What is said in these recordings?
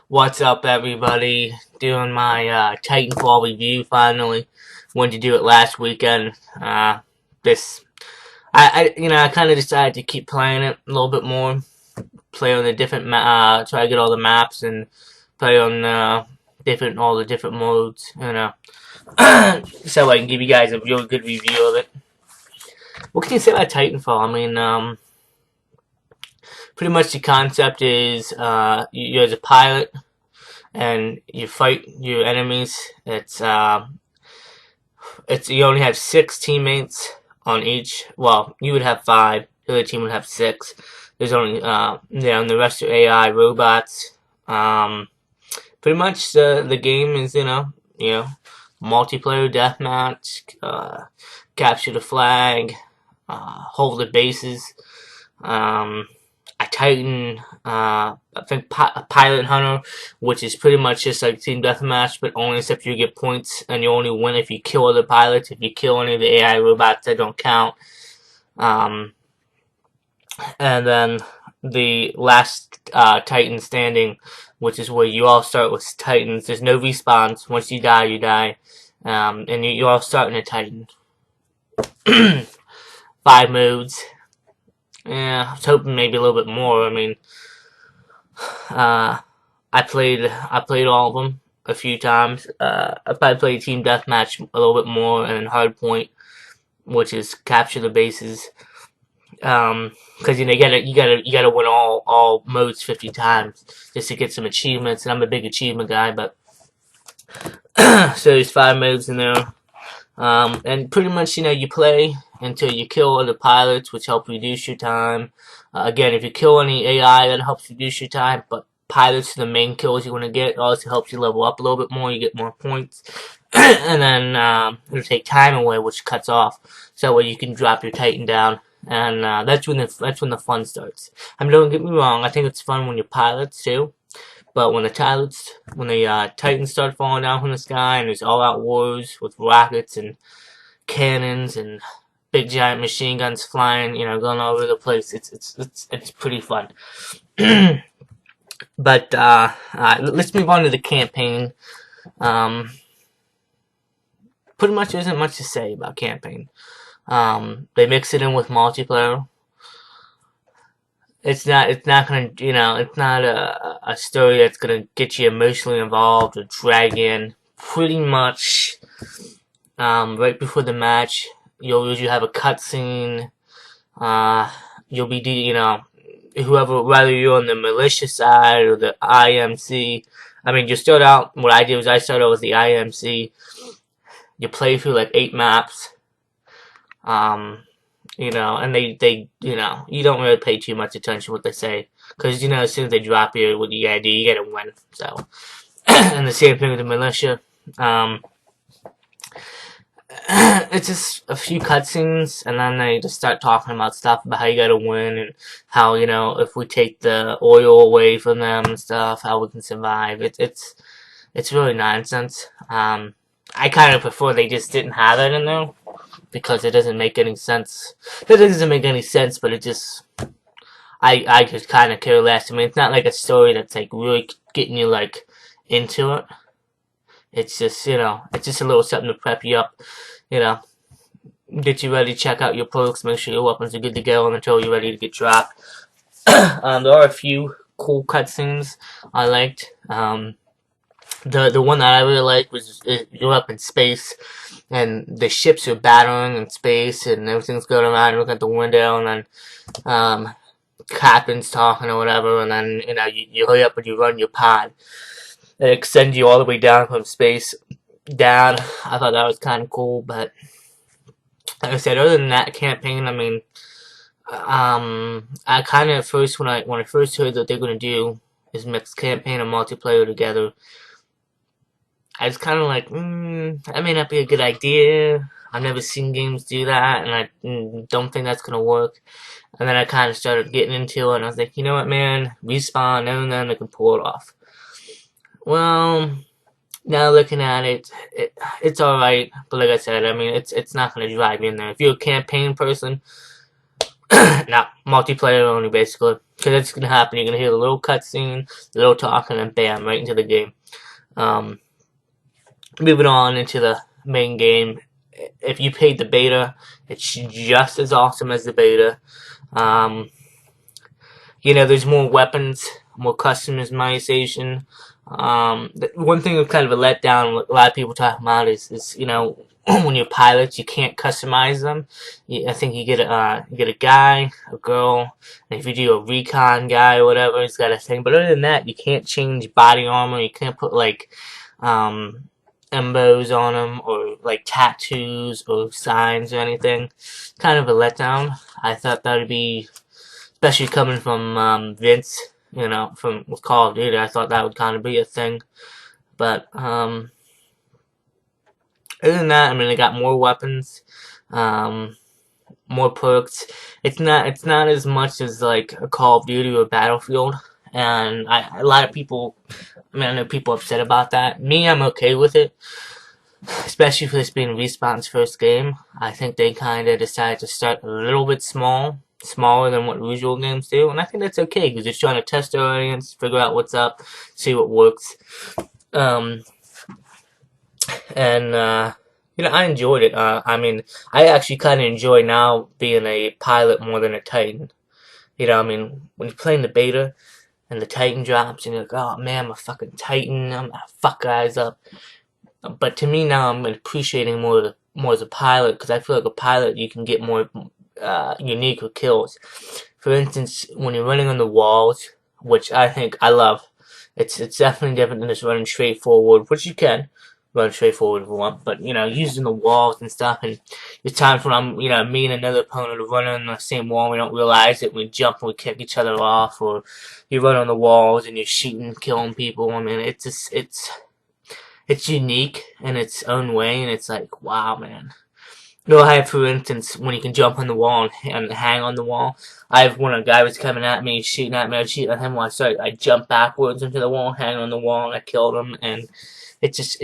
What's up, everybody? Doing my Titanfall review finally. Wanted to do it last weekend. This, I kind of decided to keep playing it a little bit more. Play on the different, try to get all the maps and play on all the different modes. So I can give you guys a real good review of it. What can you say about Titanfall? I mean, pretty much the concept is you're as a pilot and you fight your enemies. It's you only have 6 teammates on each. Well, you would have 5. The other team would have 6. There's only and the rest are AI robots. Pretty much the game is multiplayer deathmatch, capture the flag, hold the bases. A Titan, I think a Pilot Hunter, which is pretty much just like Team Deathmatch, but only except you get points and you only win if you kill other pilots. If you kill any of the AI robots, that don't count. And then the last Titan standing, which is where you all start with Titans. There's no respawns. Once you die, you die. And you all start in a Titan. 5 modes. Yeah, I was hoping maybe a little bit more. I mean, I played all of them a few times. I probably played Team Deathmatch a little bit more, and then Hardpoint, which is capture the bases. Because you gotta win all modes 50 times just to get some achievements. And I'm a big achievement guy, but so there's 5 modes in there. And pretty much, you play until you kill other pilots, which help reduce your time. Again, if you kill any AI, that helps reduce your time, but pilots are the main kills you want to get. It also helps you level up a little bit more, you get more points. And then it'll take time away, which cuts off, so you can drop your Titan down. And that's when the fun starts. I mean, don't get me wrong, I think it's fun when you're pilots, too. But when the Titans start falling down from the sky and there's all-out wars with rockets and cannons and big giant machine guns flying, going all over the place, it's pretty fun. But let's move on to the campaign. Pretty much there isn't much to say about campaign. They mix it in with multiplayer. It's not a story that's gonna get you emotionally involved or drag in. Pretty much, right before the match, you'll usually have a cutscene. You'll be, whether you're on the militia side or the IMC. I mean, you start out. What I did was I started out with the IMC. You play through like 8 maps. And they you don't really pay too much attention to what they say. Because, as soon as they drop you, what you gotta do, you gotta win. So, and the same thing with the militia. It's just a few cutscenes, and then they just start talking about stuff about how you gotta win, and how, if we take the oil away from them and stuff, how we can survive. It's really nonsense. I kind of prefer they just didn't have it in there, because it doesn't make any sense. It doesn't make any sense, but it just, I just kind of care less. I mean, it's not like a story that's like really getting you like into it. It's just, it's just a little something to prep you up, get you ready, check out your perks, make sure your weapons are good to go until you're ready to get dropped. There are a few cool cutscenes I liked. The one that I really liked was you're up in space, and the ships are battering in space, and everything's going around. You look at the window, and then captain's talking or whatever, and then you hurry up and you run your pod. It extends you all the way down from space down. I thought that was kind of cool, but like I said, other than that campaign, I mean, I kind of first when I first heard that they're gonna do is mix campaign and multiplayer together, I was kind of like, that may not be a good idea. I've never seen games do that, and I don't think that's gonna work. And then I kind of started getting into it, and I was like, you know what, man, Respawn, and then they can pull it off. Well, now looking at it, it's alright, but like I said, I mean, it's not gonna drive you in there. If you're a campaign person, not multiplayer only, basically. Because that's gonna happen. You're gonna hear a little cutscene, a little talk, and then bam, right into the game. Um, Moving on into the main game. If you paid the beta, it's just as awesome as the beta. Um, there's more weapons, more customization. One thing that's kind of a letdown, a lot of people talk about is when you're pilots, you can't customize them. I think you get a guy, a girl, and if you do a recon guy or whatever, it's got a thing. But other than that, you can't change body armor. You can't put like embos on them or like tattoos or signs or anything. Kind of a letdown. I thought that would be, especially coming from Vince, from with Call of Duty. I thought that would kind of be a thing. But other than that, I mean, they got more weapons, more perks. It's not as much as like a Call of Duty or Battlefield. And a lot of people, I mean, I know people upset about that. Me, I'm okay with it, especially for this being Respawn's first game. I think they kind of decided to start a little bit smaller than what usual games do, and I think that's okay because they're trying to test their audience, figure out what's up, see what works. Um, and I enjoyed it. I mean, I actually kind of enjoy now being a pilot more than a Titan. I mean, when you're playing the beta and the Titan drops, and you're like, oh man, I'm a fucking Titan, I'm gonna fuck guys up. But to me now, I'm appreciating more as a pilot because I feel like a pilot you can get more unique with kills. For instance, when you're running on the walls, which I think I love, it's definitely different than just running straight forward, which you can run straight forward if you want. But using the walls and stuff, and there's times when me and another opponent are running on the same wall, we don't realize it, we jump and we kick each other off, or you run on the walls and you're shooting, killing people. I mean, it's unique in its own way, and it's like, wow, man. I have, for instance, when you can jump on the wall and hang on the wall. I have when a guy was coming at me, shooting at me, I shoot at him while I jumped backwards into the wall, hang on the wall, and I killed him. And it's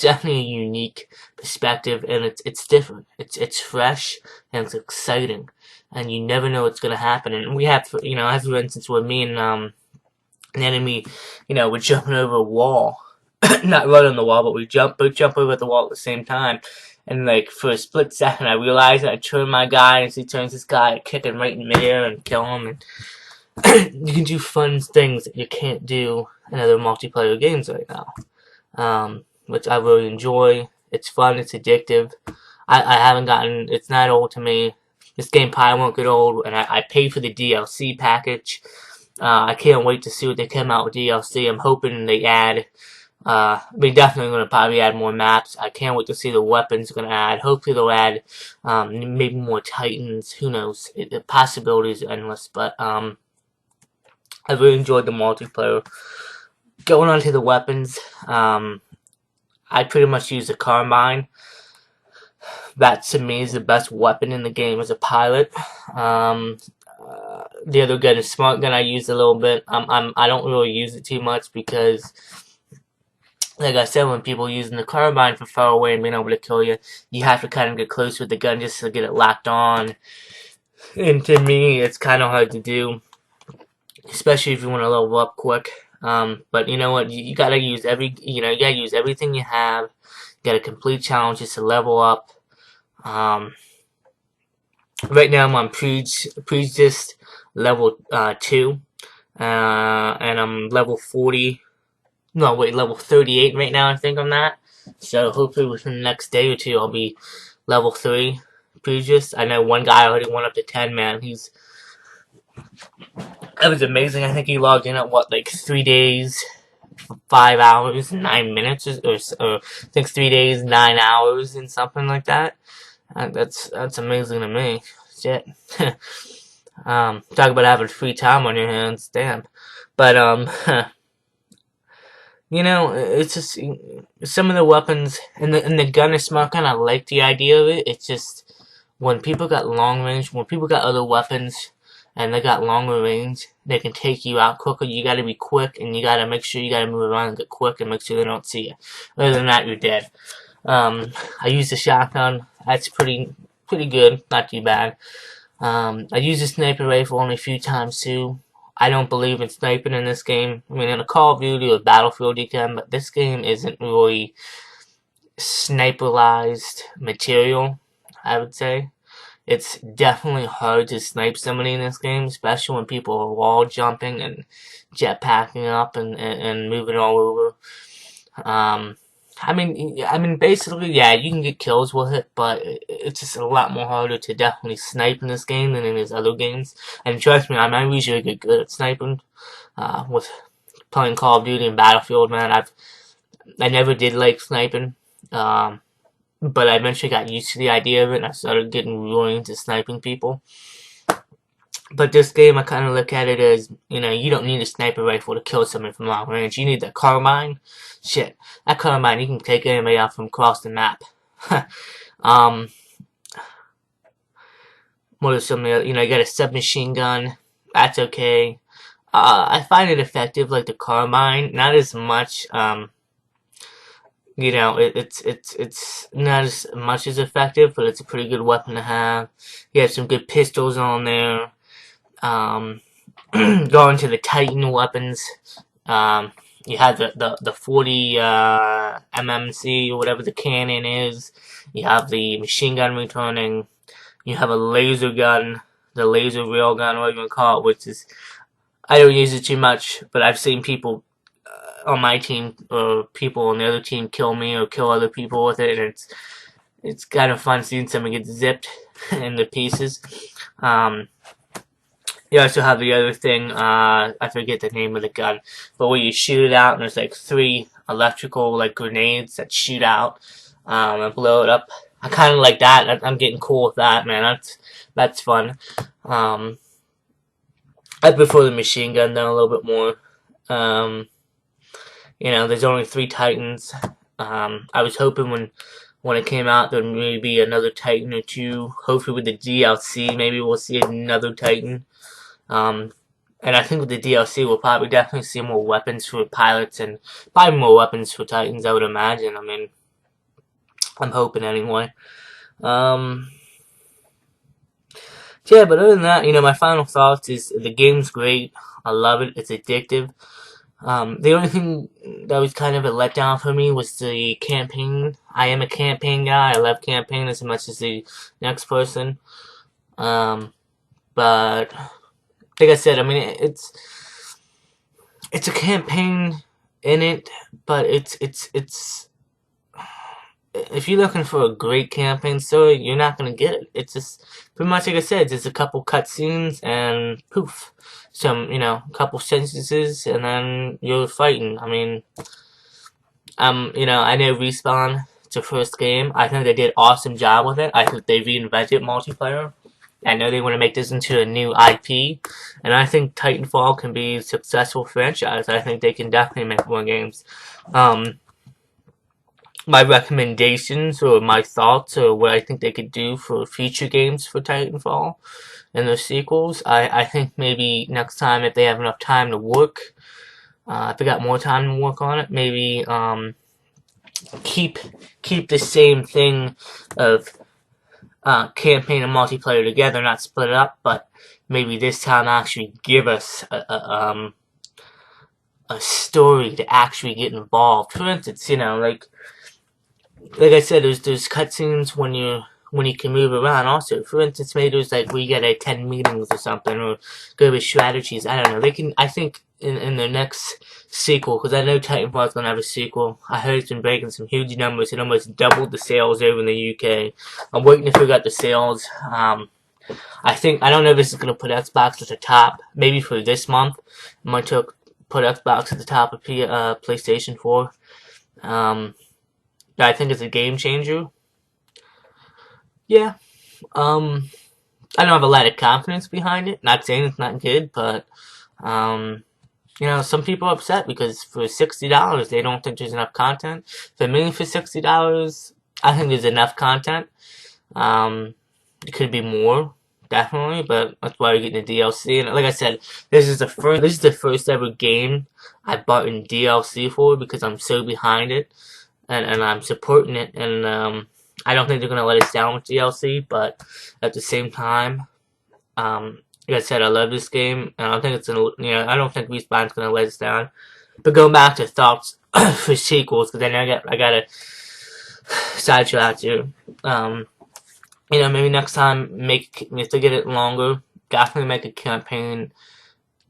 definitely a unique perspective, and it's different. It's fresh and it's exciting, and you never know what's gonna happen. And we have, I have, for instance, where me and an enemy, we're jumping over a wall. Not right on the wall, but we both jump over the wall at the same time. And like for a split second, I realized, and I turn my guy, and he turns this guy, I kick him right in midair and kill him. And you can do fun things that you can't do in other multiplayer games right now, which I really enjoy. It's fun, it's addictive. I haven't gotten, it's not old to me. This game probably won't get old, and I paid for the DLC package. I can't wait to see what they come out with DLC. I'm hoping they add. We're definitely going to probably add more maps. I can't wait to see the weapons going to add. Hopefully they'll add maybe more Titans. Who knows? The possibilities are endless. But I really enjoyed the multiplayer. Going on to the weapons, I pretty much use the Carbine. That to me is the best weapon in the game as a pilot. The other gun is Smart Gun. I use a little bit. I don't really use it too much because, like I said, when people are using the Carbine from far away and being able to kill you, you have to kind of get close with the gun just to get it locked on. And to me, it's kind of hard to do, especially if you want to level up quick. But you know what? You gotta use you gotta use everything you have. You gotta complete challenges to level up. Right now I'm on Pregist level 2, and I'm level 40. No, wait, level 38 right now, I think, on that. So hopefully within the next day or two, I'll be level 3 Pregist. I know one guy already went up to 10, man. That was amazing. I think he logged in at, like 3 days, 5 hours, 9 minutes, or I think 3 days, 9 hours, and something like that. That's amazing to me. Shit. Talk about having free time on your hands, damn. But, it's just some of the weapons and the gun is smart. Kind of like the idea of it. It's just when people got long range, when people got other weapons and they got longer range, they can take you out quicker. You got to be quick, and you got to make sure you got to move around and get quick and make sure they don't see you. Other than that, you're dead. I use the shotgun. That's pretty good, not too bad. I used a sniper rifle only a few times too. I don't believe in sniping in this game. I mean, in a Call of Duty or Battlefield you can, but this game isn't really sniperized material, I would say. It's definitely hard to snipe somebody in this game, especially when people are wall jumping and jetpacking up and moving all over. Um, basically, yeah, you can get kills with it, but it's just a lot more harder to definitely snipe in this game than in his other games. And trust me, I usually get good at sniping. With playing Call of Duty and Battlefield, man, I never did like sniping. Um, but I eventually got used to the idea of it, and I started getting really into sniping people. But this game, I kind of look at it as, you don't need a sniper rifle to kill someone from long range. You need the carbine. Shit, that carbine, you can take anybody out from across the map. um, what are some of the, you got a submachine gun. That's okay. I find it effective, like the carbine. Not as much, it's not as much as effective, but it's a pretty good weapon to have. You have some good pistols on there. Going to the Titan weapons, you have the 40 MMC or whatever the cannon is. You have the machine gun returning. You have a laser gun, the laser railgun, whatever you want to call it, which is, I don't use it too much, but I've seen people on my team or people on the other team kill me or kill other people with it, and it's kind of fun seeing someone get zipped into pieces. You also have the other thing, I forget the name of the gun, but where you shoot it out and there's like 3 electrical like grenades that shoot out and blow it up. I kind of like that. I'm getting cool with that, man. That's fun. I prefer the machine gun though a little bit more. There's only 3 Titans. I was hoping when it came out there'd maybe be another Titan or 2. Hopefully with the DLC, maybe we'll see another Titan. And I think with the DLC, we'll probably definitely see more weapons for pilots and probably more weapons for Titans, I would imagine. I mean, I'm hoping anyway. Yeah, but other than that, my final thoughts is the game's great. I love it. It's addictive. The only thing that was kind of a letdown for me was the campaign. I am a campaign guy. I love campaign as much as the next person. But like I said, I mean, it's a campaign in it, but it's if you're looking for a great campaign story, you're not gonna get it. It's just pretty much like I said, just a couple cutscenes and poof, some couple sentences, and then you're fighting. I mean, I know Respawn. It's their first game. I think they did an awesome job with it. I think they reinvented multiplayer. I know they want to make this into a new IP, and I think Titanfall can be a successful franchise. I think they can definitely make more games. My recommendations or my thoughts or what I think they could do for future games for Titanfall and their sequels, I think maybe next time if they have enough time to work, if they got more time to work on it, maybe keep the same thing of campaign and multiplayer together, not split it up, but maybe this time actually give us a story to actually get involved. For instance, like I said, there's cutscenes when you can move around. Also, for instance, maybe there's like we get 10 meetings or something, or go with strategies. I don't know. They can. I think in the next sequel, because I know Titanfall's gonna have a sequel. I heard it's been breaking some huge numbers. It almost doubled the sales over in the UK. I'm waiting to figure out the sales. I don't know if this is gonna put Xbox at the top. Maybe for this month, I might put Xbox at the top of PlayStation 4. I think it's a game changer. Yeah. I don't have a lot of confidence behind it. Not saying it's not good, but some people are upset because for $60 they don't think there's enough content. For me, for $60, I think there's enough content. It could be more, definitely, but that's why we're getting the DLC. And like I said, this is the first ever game I bought in DLC for because I'm so behind it. And I'm supporting it, and I don't think they're gonna let us down with DLC. But at the same time, Like I said, I love this game, and I don't think I don't think Respawn's gonna let us down. But going back to thoughts for sequels, because then I gotta sidetrack you. Maybe next time if they get it longer, definitely make a campaign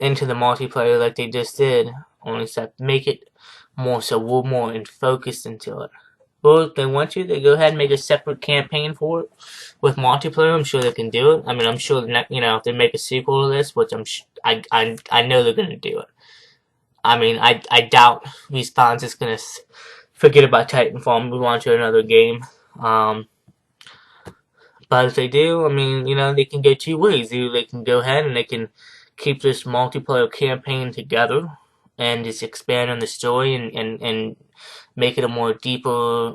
into the multiplayer like they just did. Only except make it more so we're more focused into it. Or if they want to, they go ahead and make a separate campaign for it with multiplayer. I'm sure they can do it. I mean, I'm sure if they make a sequel to this, which I know they're gonna do it. I mean, I doubt Respawn's just gonna forget about Titanfall and move on to another game. But if they do, I mean, they can go two ways. Either they can go ahead and they can keep this multiplayer campaign together and just expand on the story and make it a more deeper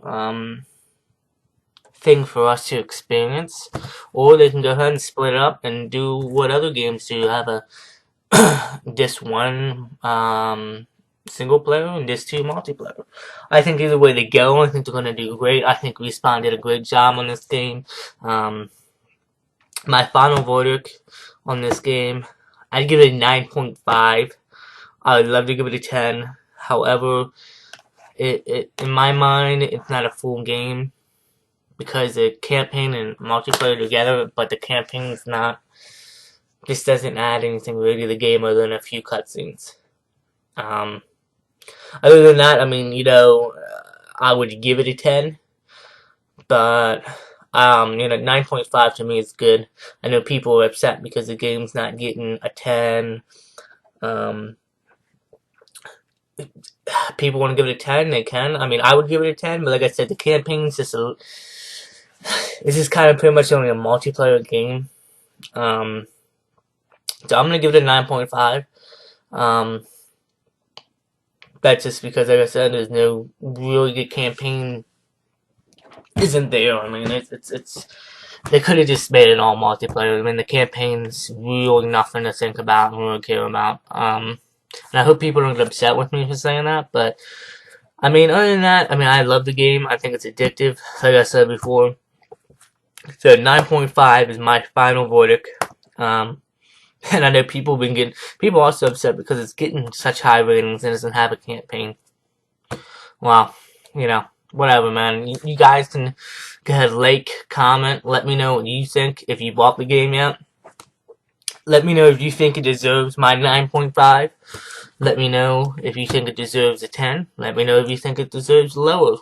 thing for us to experience. Or they can go ahead and split it up and do what other games do. Have this one single player and this two multiplayer. I think either way they go, I think they're going to do great. I think Respawn did a great job on this game. My final verdict on this game, I'd give it a 9.5. I would love to give it a 10. However, in my mind, it's not a full game because the campaign and multiplayer together, but the campaign's not. This doesn't add anything really to the game other than a few cutscenes. Other than that, I mean, I would give it a 10, but 9.5 to me is good. I know people are upset because the game's not getting a 10. People want to give it a 10, they can. I mean, I would give it a 10, but like I said, the campaign's it's just kind of pretty much only a multiplayer game. So I'm gonna give it a 9.5. That's just because, like I said, there's no really good campaign. Isn't there? I mean, it's they could have just made it all multiplayer. I mean, the campaign's really nothing to think about and really care about. And I hope people don't get upset with me for saying that, but I mean, other than that, I mean, I love the game. I think it's addictive, like I said before. So 9.5 is my final verdict. And I know people are also upset because it's getting such high ratings and doesn't have a campaign. Well, whatever, man. You guys can go ahead, like, comment, let me know what you think if you bought the game yet. Let me know if you think it deserves my 9.5. Let me know if you think it deserves a 10. Let me know if you think it deserves lower.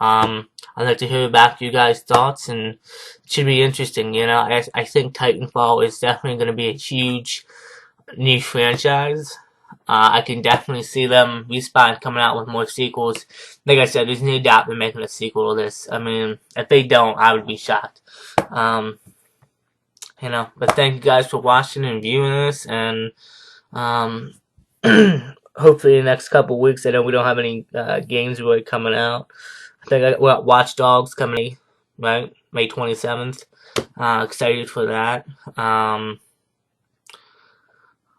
I'd like to hear back you guys' thoughts, and it should be interesting. I think Titanfall is definitely going to be a huge new franchise. I can definitely see them Respawn coming out with more sequels. Like I said, there's no doubt they're making a sequel to this. I mean, if they don't, I would be shocked. But thank you guys for watching and viewing this, and hopefully in the next couple weeks, I know we don't have any games really coming out. I think I got Watch Dogs coming, right? May 27th. Excited for that.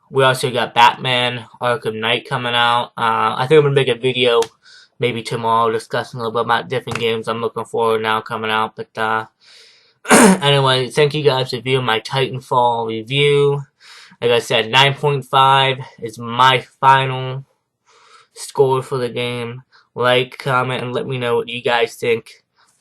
We also got Batman Arkham Knight coming out. I think I'm going to make a video maybe tomorrow discussing a little bit about different games I'm looking forward now coming out. But anyway, thank you guys for viewing my Titanfall review. Like I said, 9.5 is my final score for the game. Like, comment, and let me know what you guys think.